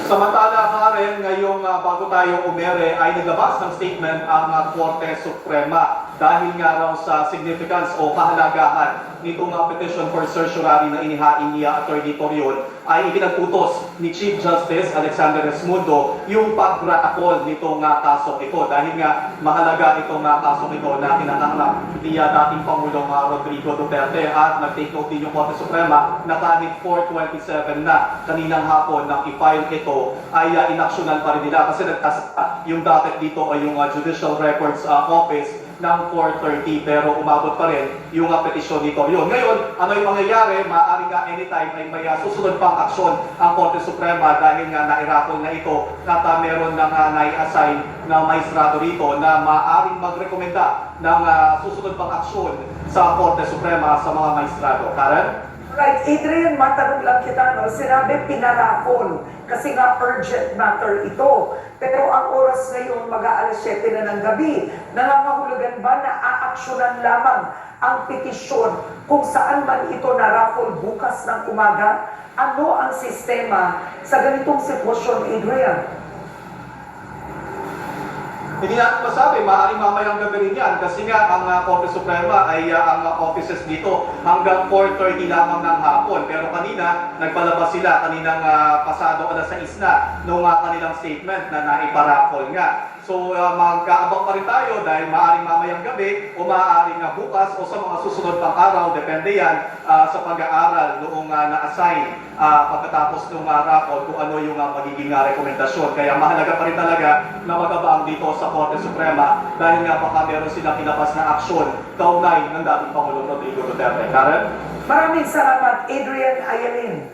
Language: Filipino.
Samantala, Karen, ngayong bago tayo umere ay naglabas ng statement ang Korte Suprema dahil nga raw sa significance o kahalagahan nitong petition for certiorari na inihain niya Attorney Torion ay ipinagputos ni Chief Justice Alexander Esmundo yung pag-ratakol nitong kasong ito dahil nga mahalaga itong kasong ito na kinakaharap ni dating Pangulong Rodrigo Duterte at nag-take note din yung Korte Suprema na kahit 4:27 na kaninang hapon nang i-file ito ay inaksyonan pa rin nila kasi yung docket dito ay yung Judicial Records Office ng 4:30 pero umabot pa rin yung petisyon nito. Yun. Ngayon, ano yung mangyayari? Maaari nga anytime ay may susunod pang aksyon ang Korte Suprema dahil nga nairakol na ito at meron nang nai-assign na maestrado rito na maaaring magrekomenda ng susunod pang aksyon sa Korte Suprema sa mga maestrado. Karen? Right, Adrian, matanong lang kita, no? Sinabi pinarapon kasi nga urgent matter ito. Pero ang oras ngayon, mag-aalas 7 na ng gabi. Nangangahulugan ba na aaksyonan lamang ang petisyon kung saan man ito na-raffle bukas ng umaga? Ano ang sistema sa ganitong sitwasyon, Adrian? Hindi natin masabi, maaaring mamayang gabi rin yan kasi nga ang Korte Suprema ay ang offices dito hanggang 4:30 lamang ng hapon. Pero kanina, nagpalabas sila kaninang pasado alas 6 na noong kanilang statement na naiparakol nga. So mag-aabang pa rin tayo dahil maaaring mamayang gabi o maaaring bukas o sa mga susunod pang araw. Depende yan sa pag-aaral noong na-assign pagkatapos ng raffle kung ano yung magiging rekomendasyon. Kaya mahalaga pa rin talaga na mag-abang dito sa Korte Suprema dahil nga baka meron silang kinabas na aksyon kaugnay ng dating Pangulong Rodrigo Duterte. Karen? Maraming salamat, Adrian Ayalin.